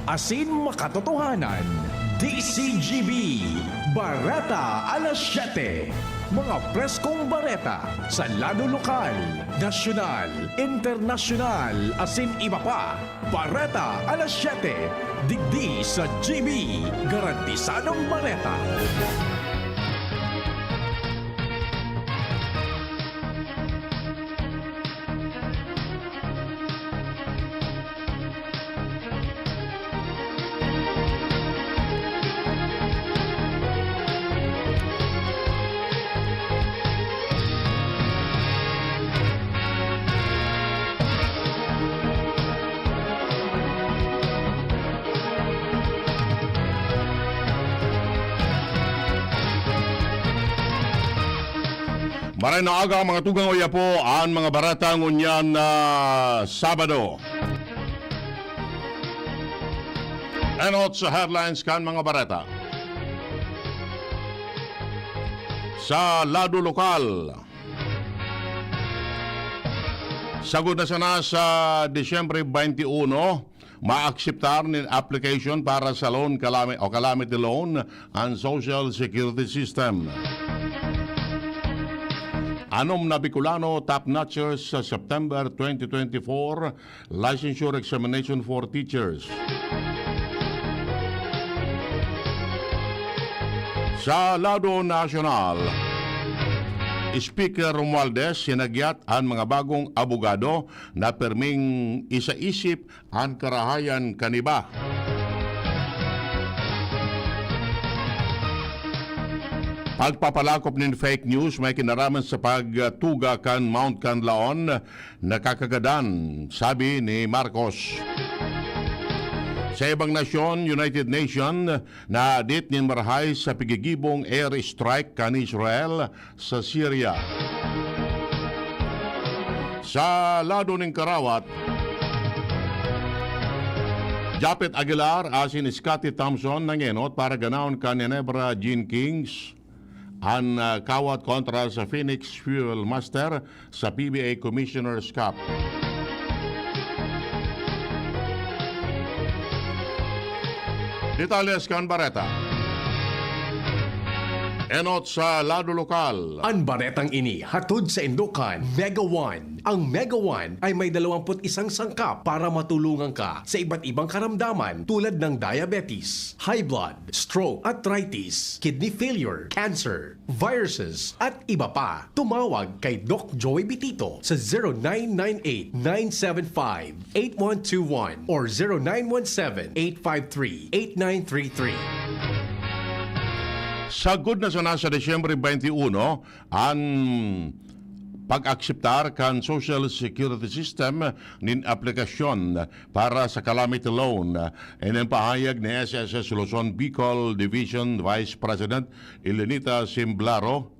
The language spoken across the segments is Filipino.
asin makatotohanan. DCGB, Bareta alas 7. Mga preskong bareta sa lado lokal, nasyonal, internasyonal, asin iba pa. Bareta alas 7. Digdi sa GB, garantisadong bareta. Maray na aga mga tugang oya po ang mga baratang unyan na Sabado. Enot sa headlines kan mga barata. Sa lado lokal, sagod na sana sa Disyembre 21, maakseptar ng application para sa loan calamity loan and Social Security System. Anom na Bicolano top-notchers sa September 2024 licensure examination for teachers. Sa lado nasyonal, Speaker Romualdez sinagyat ang mga bagong abogado na perming isaisip ang karahayan kaniba. Pagpapalakop ng fake news may kinaraman sa pagtuga kan Mount Canlaon nakakagadan, sabi ni Marcos. Sa ibang nasyon, United Nations na adit ni marahay sa pigigibong air strike kan Israel sa Syria. Sa lado ng Karawat, Japet Aguilar asin Scotty Thompson nangenot para ganaon kan Ginebra Gene Kings ang kawat kontra sa Phoenix Fuel Master sa PBA Commissioner's Cup. Detalles kan Bareta. Enot sa lado lokal. Ang baretang ini hatod sa Indokan Mega One. Ang Mega One ay may 21 sangkap para matulungan ka sa iba't ibang karamdaman tulad ng diabetes, high blood, stroke, arthritis, kidney failure, cancer, viruses, at iba pa. Tumawag kay Doc Joey Bitito sa 0998-975-8121 or 0917-853-8933. Sagod na sana sa Disyembre 21 ang pag-akseptar kan Social Security System nin aplikasyon para sa calamity loan. Ang pahayag ni SSS Luzon Bicol Division Vice President Elenita Simblero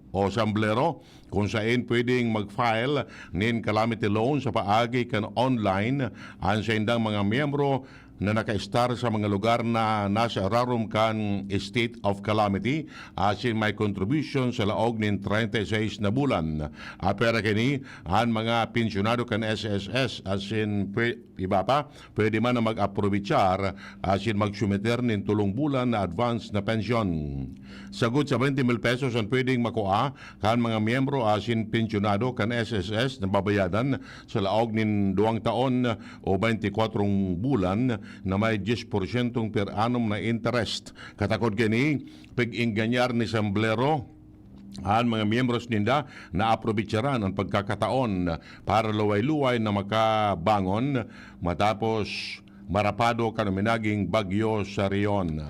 kung saan pwedeng mag-file nin calamity loan sa paagi kan online ang sa indang mga miyembro na naka-star sa mga lugar na nasa rarum kan state of calamity asin may contribution sa laog nin 36 na bulan. Apera kini ang mga pensyonado kan SSS asin iba pa pwede man na mag-aprovechar asin magsumiter nin tulong bulan na advance na pensyon. Sagot sa 20,000 pesos ang pwedeng makuha kan mga miyembro asin pensyonado kan SSS na babayadan sa laog nin 2 taon o 24 bulan na may 10% per annum na interest. Katakod kini pag-inganyar ni Samblero ang mga miyembros ninda na aprobitsaran ang pagkakataon para luway-luway na makabangon matapos marapado kanaminaging bagyo sa riyon.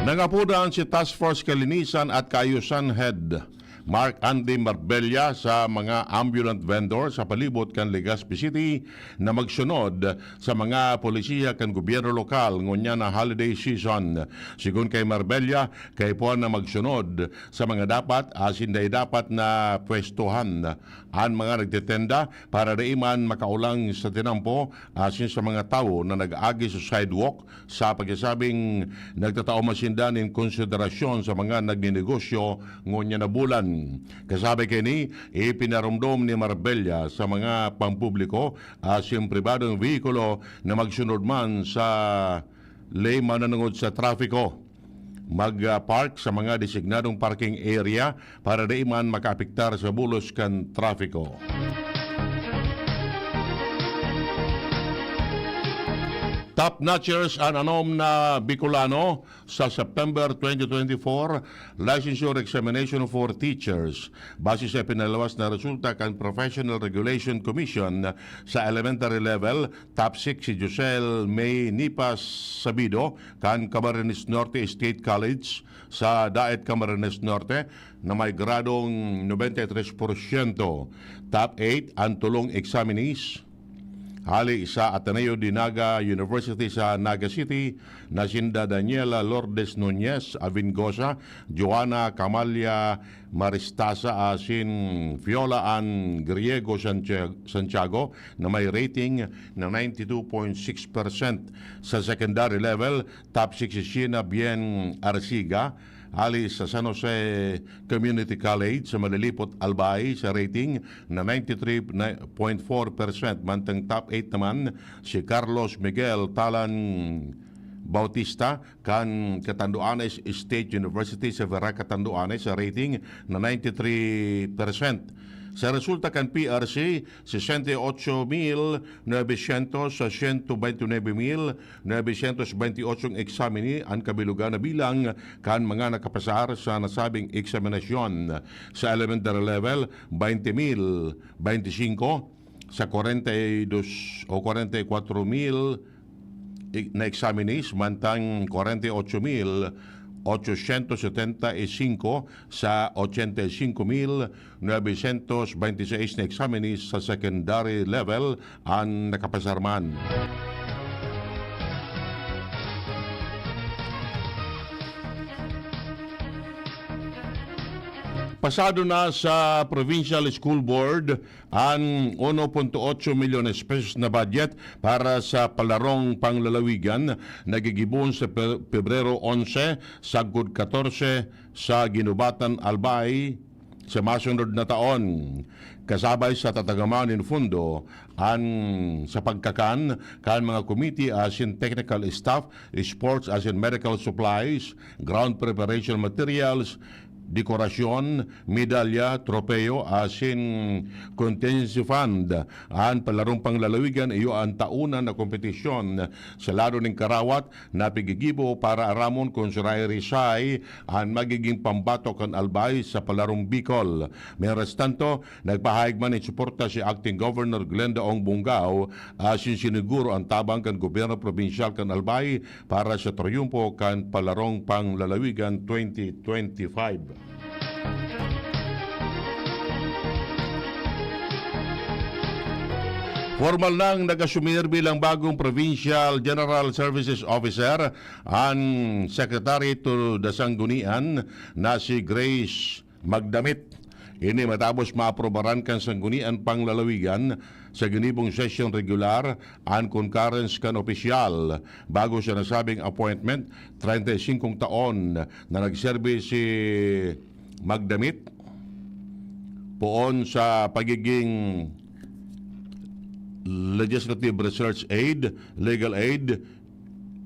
Nangapudan si Task Force Kalinisan at Kaayusan Head Mark Andy Marbella sa mga ambulant vendor sa palibot kan Legazpi City na magsunod sa mga polisiya kan gobyerno lokal ngunya na holiday season. Sigun kay Marbella, kay po na magsunod sa mga dapat asin dapat na pwestuhan ang mga nagtitenda para daiman makaulang sa tinampo asin sa mga tao na nag-agi sa sidewalk sa pagsasabing nagtatao masindan in konsiderasyon sa mga nagninegosyo ngunya na bulan. Kasabi kini, ipinarumdom ni Marbella sa mga pampubliko yung pribadong vehikulo na magsunod man sa lay mananungod sa trafiko. Mag-park sa mga designadong parking area para di man makaapektar sa bulos kan trafiko. Top-notchers ang anom na Bicolano sa September 2024 licensure examination for teachers. Base sa pinalawas na resulta kan Professional Regulation Commission sa elementary level, top 6 si Josel May Nipas Sabido kan Camarines Norte State College sa Daet Camarines Norte na may gradong 93%. Top 8 ang tulong examinees hali sa Ateneo de Naga University sa Naga City na sinda Daniela Lourdes Nunez Avingosa, Joana Camalia Maristasa asin Fiola Ann Griego Santiago na may rating na 92.6%. Sa secondary level, top 6 si Sheena Bien Arsiga hali sa San Jose Community College sa Malilipot, Albay sa rating na 93.4%. Mantang top 8 naman si Carlos Miguel Talan Bautista kan Catanduanes State University sa Vera Catanduanes sa rating na 93%. Sa resulta kan PRC, 68,900 sa 129,928 examini ang kabilugan na bilang kan mga nakapasar sa nasabing eksaminasyon. Sa elementary level, 20,025 sa 42 o 44,000 na examinees, mantang 48,875 sa 85,926 na examinees sa secondary level ang nakapasarman. Pasado na sa Provincial School Board ang 1.8 milyones pesos na budget para sa palarong panglalawigan nagigibon sa Pebrero 11 sagod 14 sa Ginubatan, Albay sa masunod na taon. Kasabay sa tatagaman ng fundo ang sa pagkakan kan mga committee as in technical staff, sports as in medical supplies, ground preparation materials, dekorasyon, medalya, tropeo, asin contingency fund. Ang palarong panglalawigan iyo ang taunan na kompetisyon sa laro ng Karawat na pigigibo para aramon kung Suray Rizay ang magiging pambato kan Albay sa palarong Bicol. Meras tanto, nagpahayag man ng suporta si Acting Governor Glenda Ong Bungao asin siniguro ang tabang kan gobyerno probinsyal kan Albay para sa triumpo kan palarong panglalawigan 2025. Formal nang nag-asumir bilang bagong Provincial General Services Officer ang Secretary to the Sanggunian na si Grace Magdamit. Ini matapos maaprobaran kan Sanggunian Panglalawigan sa ginibong session regular ang concurrence kan opisyal. Bago sa nasabing appointment, 35 taon na nagserbi si Magdamit poon sa pagiging Legislative Research Aid, Legal Aid,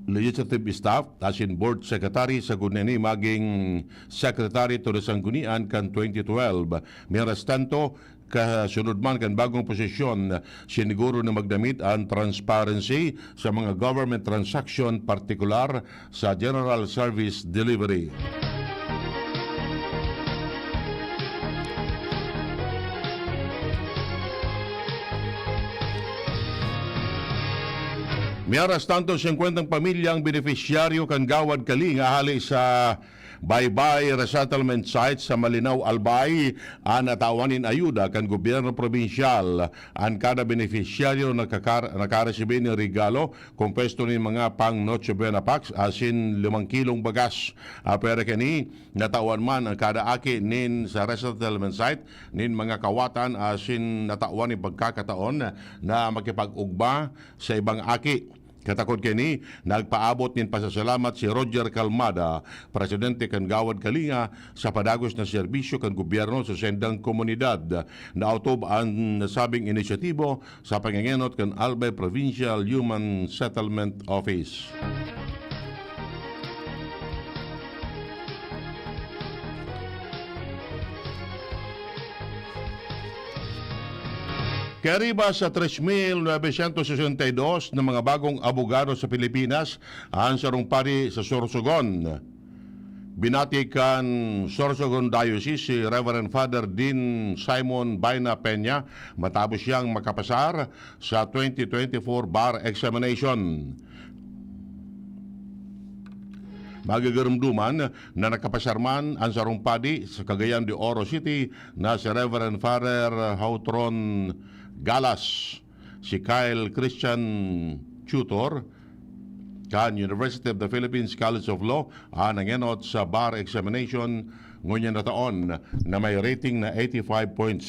Legislative Staff, asin Board Secretary sa gunani maging Secretary to the Sanggunian kan 2012. Miras tanto, kasunod man kan bagong posisyon, siniguro na Magdamit ang transparency sa mga government transaction, partikular sa General Service Delivery. Miaras tanto 50 pamilyang beneficiaryo kan Gawad Kalinga hali sa Baybay Resettlement Site sa Malinaw, Albay ang natawanin ayuda kan gobyerno probinsyal. Ang kada beneficiaryo nakaresibe ng regalo kumpesto ni mga pang Noche Buena Packs asin 5 kilong bagas. Pero kani natawan man ang kada aki nin sa resettlement site nin mga kawatan asin natawan ni pagkakataon na makipag-ugba sa ibang aki. Katakod kini, nagpaabot nin pasasalamat si Roger Calmada, Presidente kan Gawad Kalinga, sa padagos na serbisyo kan gobyerno sa sendang komunidad. Naotob ang nasabing inisyatibo sa pangangenot kan Albay Provincial Human Settlement Office. Kariba sa 3,962 na mga bagong abogado sa Pilipinas ang sarong pari sa Sorsogon. Binati kan Sorsogon Diocese si Reverend Father Dean Simon Baina Peña matapos siyang makapasar sa 2024 bar examination. Magagarumduman na nakapasarman ang sarong padi sa Cagayan de Oro City na si Reverend Father Hautron Galas, si Kyle Christian Tutor, kan University of the Philippines College of Law, nangenot sa bar examination ngunyan na taon na may rating na 85.7%.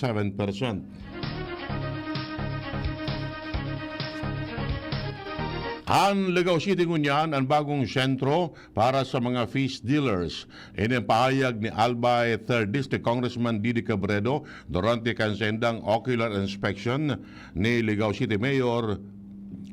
Ang Ligao City ngunyan ang bagong sentro para sa mga fish dealers. Inipahayag ni Albay 3rd District Congressman Didi Cabredo durante kansendang ocular inspection ni Ligao City Mayor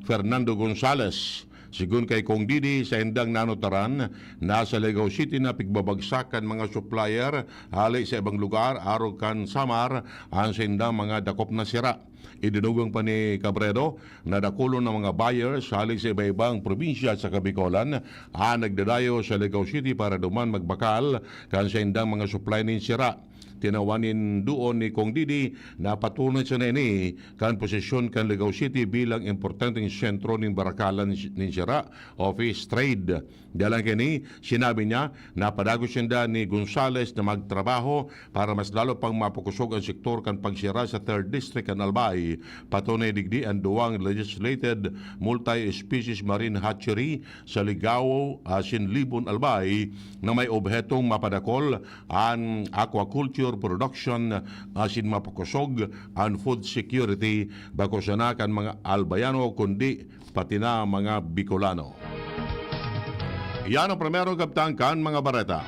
Fernando Gonzales. Sigun kay Kong Didi sa endang nanotaran, nasa Ligao City na pigbabagsakan mga supplier halay sa ibang lugar araw kan Samar ang sendang mga dakop na sira. Idinugang pa ni Cabredo na dakulo ng mga buyers halay sa iba-ibang probinsya sa Kabicolan nagdadayo sa Ligao City para duman magbakal kan sa endang mga supply nin sira. Tinawanin doon ni Kong Didi na patunay sa nini kan posisyon kan Ligao City bilang importanteng sentro ng barakalan ni sira office trade. Dalang kini, sinabi niya na padagos siya ni Gonzales na magtrabaho para mas lalo pang mapokusog ang sektor kan pagsira sa 3rd District kan Albay. Patunay digdi ang duwang legislated multi-species marine hatchery sa Ligao, Sinlibon, Albay na may obhetong mapadakol ang aquaculture production asin mapokusog ang food security bako sana kan mga Albayano kundi pati na mga Bicolano. Yan ang primerong kaptangkan mga bareta.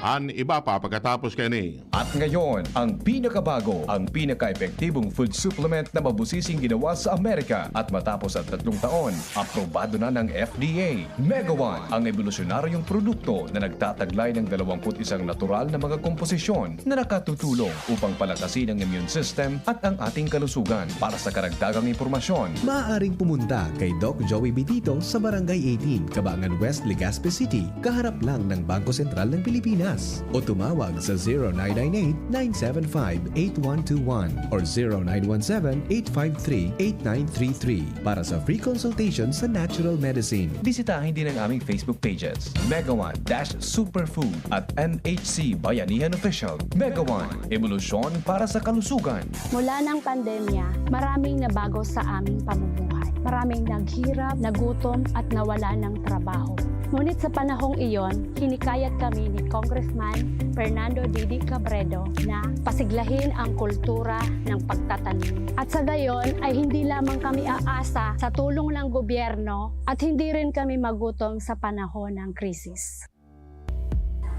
An iba pa pagkatapos kini. At ngayon, ang pinakabago, ang pinaka-epektibong food supplement na mabusising ginawa sa Amerika at matapos ang 3 taon, aprobado na ng FDA. Mega One, ang evolusyonaryong produkto na nagtataglay ng 21 natural na mga komposisyon na nakatutulong upang palakasin ang immune system at ang ating kalusugan. Para sa karagdagang impormasyon, maaaring pumunta kay Doc Joey Bitito sa Barangay 18, Cabangan West, Legazpi City, kaharap lang ng Bangko Sentral ng Pilipinas. O tumawag sa 0998-975-8121 or 0917-853-8933 para sa free consultation sa natural medicine. bisitahin din ang aming Facebook pages, Mega One Superfood at MHC Bayanihan Official. Mega One, evolusyon para sa kalusugan. Mula ng pandemya, maraming nabago sa aming pamumuhay. Maraming naghirap, nagutom at nawala ng trabaho. Ngunit sa panahong iyon, hinikayat kami ni Congressman Fernando Didi Cabredo na pasiglahin ang kultura ng pagtatanim. At sa gayon ay hindi lamang kami aasa sa tulong ng gobyerno at hindi rin kami magutom sa panahon ng krisis.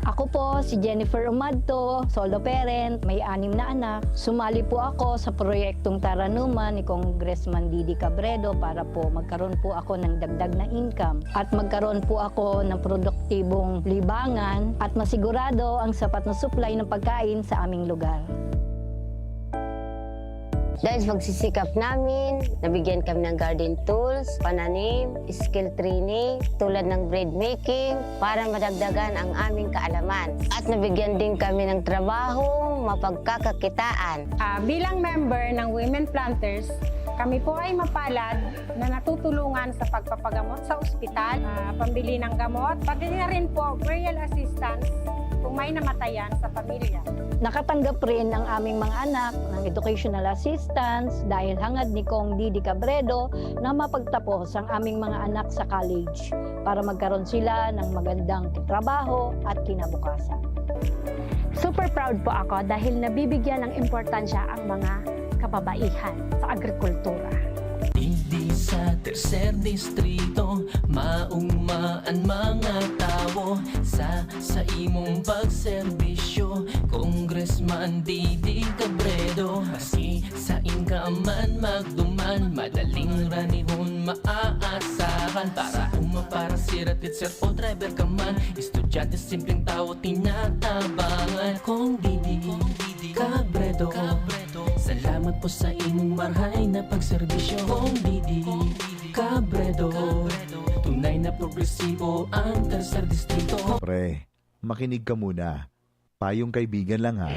Ako po si Jennifer Umadto, solo parent, may 6 na anak. Sumali po ako sa proyektong Taranuman ni Congressman Didi Cabredo para po magkaroon po ako ng dagdag na income at magkaroon po ako ng produktibong libangan at masigurado ang sapat na supply ng pagkain sa aming lugar. Dahil sa pagsisikap namin, nabigyan kami ng garden tools, pananim, skill training, tulad ng bread making, para madagdagan ang aming kaalaman. At nabigyan din kami ng trabaho, mapagkakakitaan. Bilang member ng Women Planters, kami po ay mapalad na natutulungan sa pagpapagamot sa ospital, pambili ng gamot, pati na rin po burial assistance kung may namatayan sa pamilya. Nakatanggap rin ang aming mga anak ng educational assistance dahil hangad ni Kong Didi Cabredo na mapagtapos ang aming mga anak sa college para magkaroon sila ng magandang trabaho at kinabukasan. Super proud po ako dahil nabibigyan ng importansya ang mga kababaihan sa agrikultura. Ding Didi sa tercer distrito, maugmaan mga tao sa imong pagserbisyo, Congressman Didi Cabredo. Maski sa inka man magduman, madaling ranihon maaasahan. Para para sirat sir o driver ka man, estudyante simpleng tao tinatabangan. Kung Didi Cabredo, salamat po sa imong marhay na pagserbisyo. Kung Didi Cabredo, tunay na progresibo ang tercer distrito. Pre, makinig ka muna. Payong kaibigan lang ha.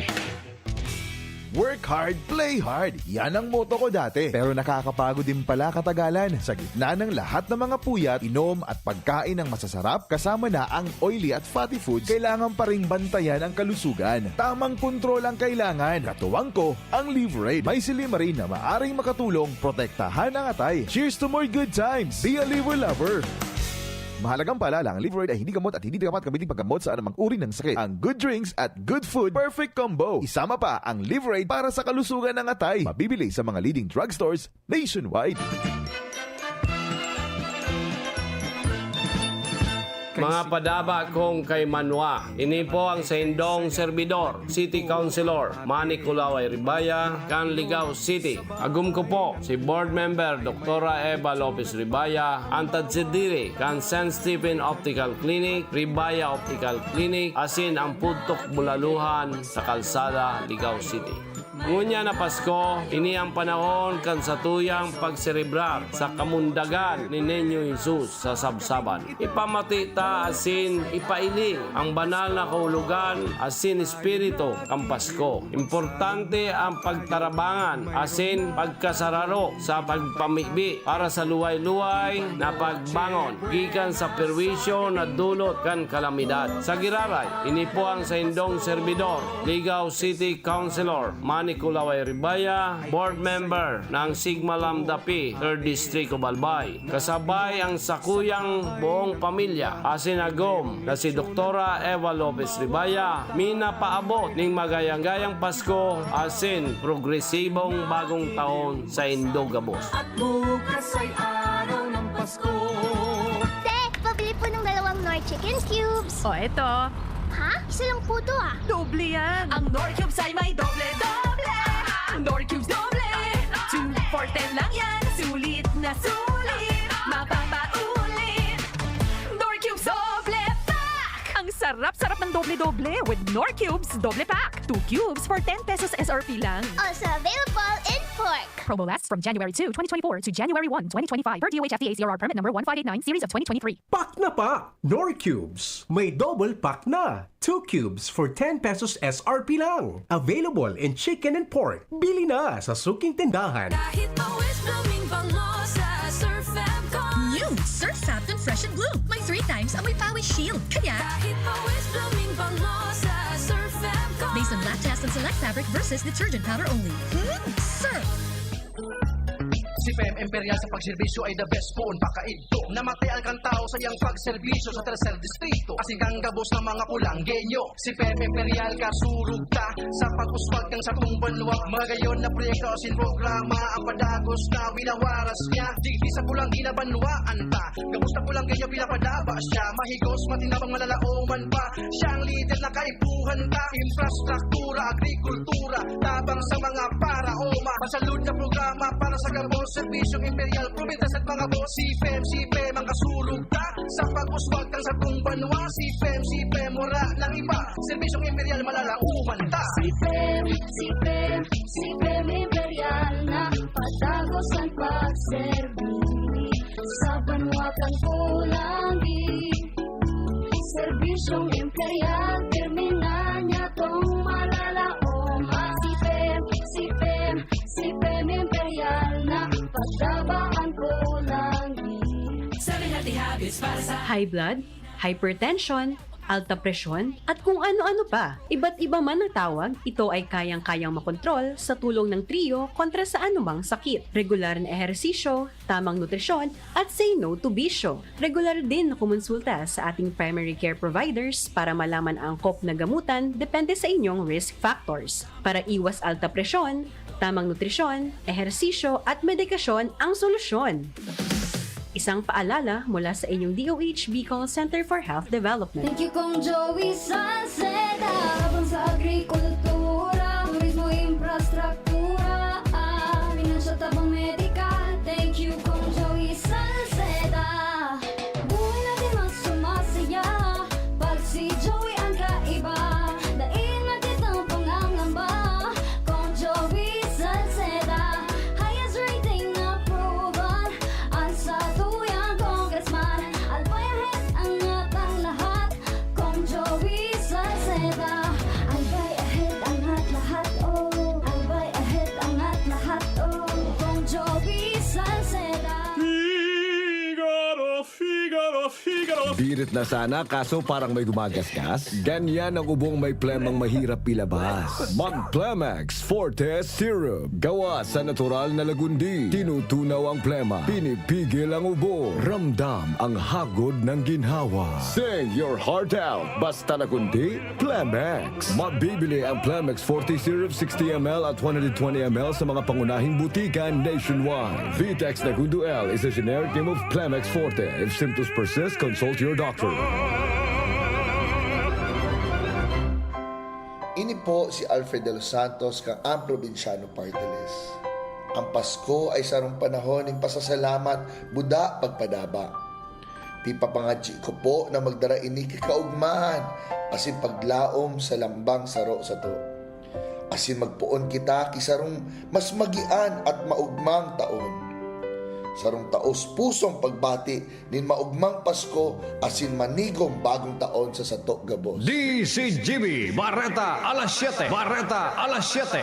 Work hard, play hard. Yan ang motto ko dati. Pero nakakapagod din pala katagalan. Sa gitna ng lahat ng mga puyat, inom at pagkain ng masasarap kasama na ang oily at fatty foods, kailangan pa ring bantayan ang kalusugan. Tamang kontrol ang kailangan. Katuwang ko, ang Liverade. May Silimarin na maaring makatulong protektahan ang atay. Cheers to more good times. Be a liver lover. Mahalagang paalala, ang Liverade ay hindi gamot at hindi dapat gamitin paggamot sa anumang uri ng sakit. Ang good drinks at good food, perfect combo. Isama pa ang Liverade para sa kalusugan ng atay. Mabibili sa mga leading drugstores nationwide. Mga padaba kong kay Manwa, ini po ang sa indong servidor, City Councilor Manny Kulaway Ribaya, Canligao City. Agum ko po si Board Member Dr. Eva Lopez Ribaya, antad sidiri kan St. Stephen Optical Clinic, Ribaya Optical Clinic, asin ang Pudtok Bulaluhan sa Kalsada, Ligao City. Ngunya na Pasko, ini ang panahon kan sa tuyang pagserebrar sa kamundagan ni Nenyo Jesus sa sabsaban. Ipamati ta asin ipailing ang banal na kahulugan asin espiritu kang Pasko. Importante ang pagtarabangan asin pagkasararo sa pagpamibi para sa luway-luway na pagbangon gikan sa perwisyo na dulot kan kalamidad. Sa giraray, ini po ang sa indong servidor, Ligao City Councilor Manny Kulaway Ribaya, Board Member ng Sigma Lambda Pi, 3rd District of Albay. Kasabay ang sakuyang buong pamilya, asinagom na si Dr. Eva Lopez Ribaya, minapaabot ning magayang-gayang Pasko, asin progresibong bagong taon sa Indogabos. At bukas ay araw ng Pasko. Te, pabili po ng 2 Nor Chicken Cubes. O, eto. Ha? Isa lang po to ah. Doble yan. Ang Nor Cubes ay may doble-doble. Nor Cubes doble. 2 for 10 lang yan. Sulit na sulit. Mapapaulit. Nor Cubes doble pack. Ang sarap-sarap ng doble-doble with Nor Cubes Doble Pack. 2 cubes for 10 pesos SRP lang. Also available in pork. Promo lasts from January 2, 2024 to January 1, 2025 per DOH FDA CRR permit number 1589 series of 2023. Pack na pa! Nor Cubes. May double pack na. 2 cubes for 10 pesos SRP lang. Available in chicken and pork. Bili na sa suking tindahan. Kahit always blooming bango sa Surf Fabcon. New Surf Fabcon Fresh and Bloom. May 3 times amoy pawis shield. Kaya, Kahit always blooming bango sa Surf Fabcon. based on lab test and select fabric versus detergent powder only. Surf! Si Fem Imperial sa pagserbisyo ay the best po pakaidto. Namatay ang tao sa iyang pagserbisyo sa tercer distrito. Asing kang gabos ng mga kulanggenyo. Si Fem Imperial kasurug ta sa pag-uswag kang sa banwa. Magayon na proyekto asin programa ang padagos na winawaras niya. Di sa kulanggi na banwaan ta. Gabos na kulanggenyo pinapadaba siya. Mahigos matinabang malalauman pa. Siya ang leader na kaibuhan ta. Infrastruktura, agrikultura, tabang sa mga para-oma. Masalud na programa para sa gabos. Serbisyong Imperial, provintas at mga boss. Si Fem ang kasulog ta sa pag-uswag kang sa banwa. Si Fem, mura ng iba. Serbisyong Imperial, malalauman ta. Si Fem Imperial na patagos ang pagserbi sa banwa kang kulangi. Serbisyong Imperial, termina niya tong malalaoma. Si Fem Imperial na pagtabaan kulangi. 7 healthy habits para sa High blood, hypertension, alta presyon, at kung ano-ano pa. Iba't iba man ang tawag, ito ay kayang-kayang makontrol sa tulong ng trio kontra sa anumang sakit. Regular na ehersisyo, tamang nutrisyon, at say no to bisyo. Regular din na kumonsulta sa ating primary care providers para malaman ang angkop na gamutan depende sa inyong risk factors. Para iwas alta presyon, tamang nutrisyon, ehersisyo at medikasyon ang solusyon. Isang paalala mula sa inyong DOH Bicol Center for Health Development. Thank you kong Joey Salceda, habang sa agrikultura, turismo, infrastruktura, financial tabang medikal. Thank you kong Joey Salceda. Buhay natin mas sumasaya, pag si Joey ang kaiba. Daig natin ang pangangamba, kong Joey Salceda. Highest rating na proven, ang sa tuyang congressman. Albayahet ang atang lahat, kong Joey Salceda. Albay ahead ang lahat, oh. Albay ahead ang lahat, oh. Kong Joey Salceda. Birit na sana kaso parang may gumagasgas. Ganyan ang ubong may plemang mahirap ilabas. Mag-Plemex Forte Syrup. Gawa sa natural na lagundi. Tinutunaw ang plema. Pinipigil ang ubo. Ramdam ang hagod ng ginhawa. Sing your heart out. Basta lagundi, Plemex. Mabibili ang Plemex Forte Syrup 60ml at 120ml sa mga pangunahing butika nationwide. Vitex Nagundo L is a generic name of Plemex Forte. If symptoms persist, consult your doctor. Ini po si Alfred de los Santos kang ang probinsyano party list. Ang Pasko ay sarong panahon ng pasasalamat, buda, pagpadaba. Pipapangadji ko po na magdara ini kikaugmahan, asin paglaom sa lambang saro sa to. Asin magpuon kita kisarong mas magian at maugmang taon. Sarong taos pusong pagbati nin maugmang Pasko asin manigong bagong taon sa sato gabos. DCGB Barreta alas 7. Barreta alas 7.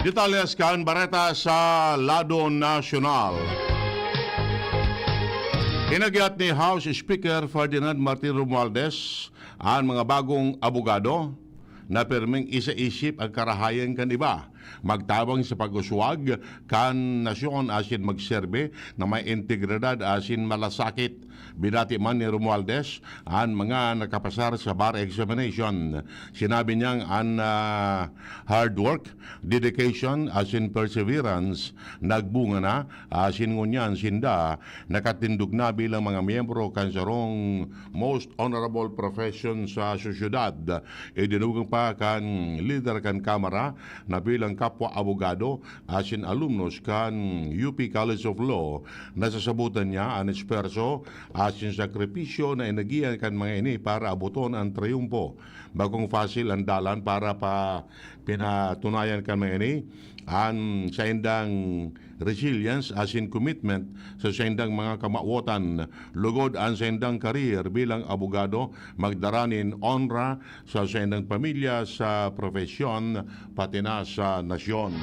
Detalles kan Barreta sa Lado Nacional. Inagyat ni House Speaker Ferdinand Martin Romualdez ang mga bagong abogado na perming isa-isip ang karahayan kan iba. Magtabang sa pag-uswag kan nasyon asin magserbe na may integridad asin malasakit. Binati man ni Romualdez ang mga nakapasar sa bar examination. Sinabi niyang ang hard work, dedication asin perseverance nagbunga na asin ngunyan sinda nakatindog na bilang mga miyembro kan sarong most honorable profession sa sosyudad. Idinugang pa kan leader kan kamara na bilang kapwa abogado asin alumnos kan UP College of Law. Nasasabutan niya ang esperso asin sakripisyo na inagiyan kan mga ini para abuton ang triumpo. Bagong fasil ang dalan para pa pinatunayan kan mga ini ang sa indang resilience asin commitment sa indang mga kamauotan. Lugod ang sa indang career bilang abogado, magdaranin honra sa indang pamilya, sa profesyon, pati na sa nasyon.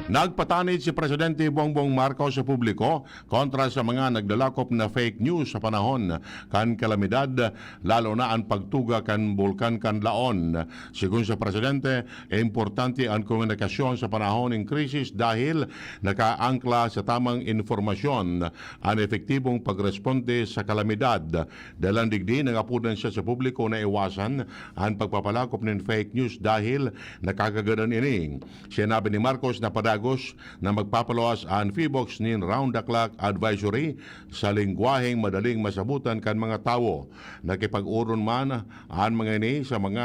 Nagpatanid si Presidente Bongbong Marcos sa publiko kontra sa mga naglalakop na fake news sa panahon kan kalamidad, lalo na ang pagtuga kan bulkan kan Laon. Sigun sa Presidente, importante ang komunikasyon sa panahon ng krisis dahil nakaangkla sa tamang informasyon ang epektibong pagresponde sa kalamidad. Dalang digdi, nangapunan siya sa publiko na iwasan ang pagpapalakop ng fake news dahil nakakagadan ini. Sinabi ni Marcos na na magpapaluwas ang FIBOX nin round-the-clock advisory sa lingwaheng madaling masabutan kan mga tao. Nakipag-uron man ang mga ini sa mga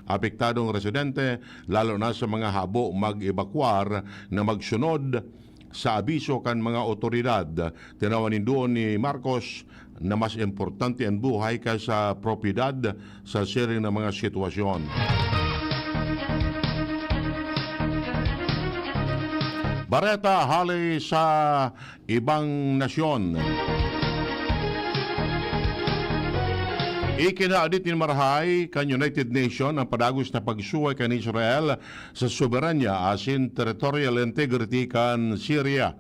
apektadong residente, lalo na sa mga habo mag-evakuar na magsunod sa abiso kan mga otoridad. Tinawanin doon ni Marcos na mas importante ang buhay kaysa propiedad sa sharing ng mga sitwasyon. Barreta hali sa ibang nasyon. Ikinaadit ni Marahay kan United Nations ang padagos na pagsuway kan Israel sa soberanya asin territorial integrity kan Syria.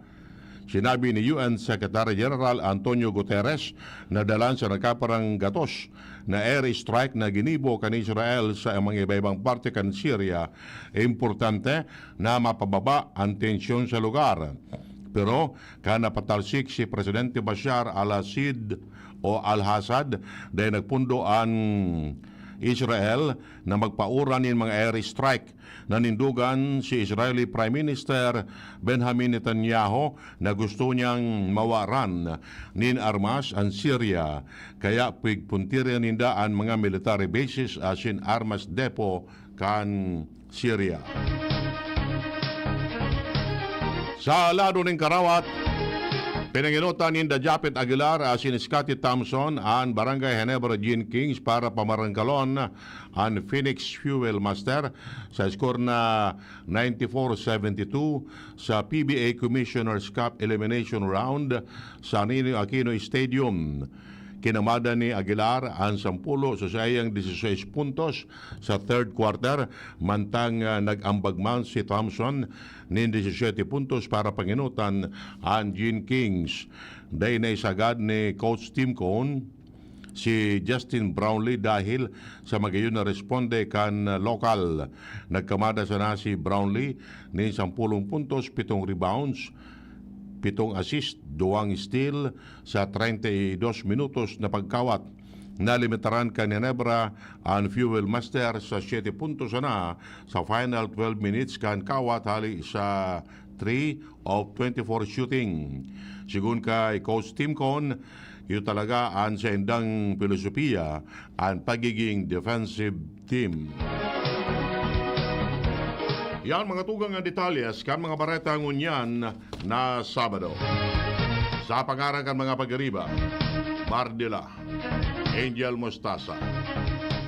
Sinabi ni UN Secretary General Antonio Guterres na dalan sa nagkaparang gatos na air strike na ginibo kan Israel sa mga iba-ibang parte kan Syria, importante na mapababa ang tensyon sa lugar. Pero kanapatalsik si Presidente Bashar al-Assad o al-Assad dahil nagpundo ang Israel na magpaura ng mga air strike. Nanindugan si Israeli Prime Minister Benjamin Netanyahu na gusto niyang mawaran nin armas ang Syria, kaya pigpuntirya ninda ang mga military bases asin armas depot kan Syria. Sa lado ng Karawat, pinanginutan ni Japet Aguilar asin Scotty Thompson ang Barangay Ginebra Gene Kings para pamarangkalon ang Phoenix Fuel Master sa skor na 94-72 sa PBA Commissioner's Cup Elimination Round sa Ninoy Aquino Stadium. Kinamada ni Aguilar ang 10 sa sayang 16 puntos sa third quarter, mantang nag-ambagman si Thompson ni 17 puntos para panginutan ang Gene Kings. Dahil na isagad ni Coach Tim Cohn si Justin Brownlee dahil sa magayon na responde kan lokal. Nagkamada sa na si Brownlee ni 10 puntos, 7 rebounds, 7 assist, 2 steal sa 32 minutos na pagkawat. Nalimitaran ka ni Ginebra ang Fuel Master sa 7 puntos na sa final 12 minutes kan kawat hali sa 3 of 24 shooting. Sigun kay Coach Tim Cohn, ito talaga ang sa indang filosofiya ang pagiging defensive team. Yan mga tugang ang detalyes kan mga bareta ngunyan na Sabado. Sa pangarang kan mga pagariba, Mardila, Angel Mostaza,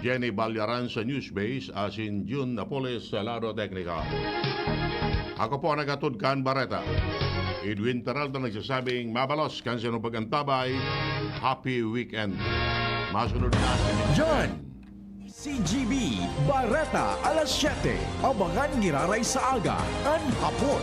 Jenny Balyaran sa Newsbase, asin June Napoles sa Lado Teknika. Ako po ang nagatod kan bareta. Edwin Peralta nagsasabing mabalos kan sinong pagantabay. Happy weekend. Masunod na Yan! CGB, Bareta, alas 7. Abangan giraray sa aga, an hapon.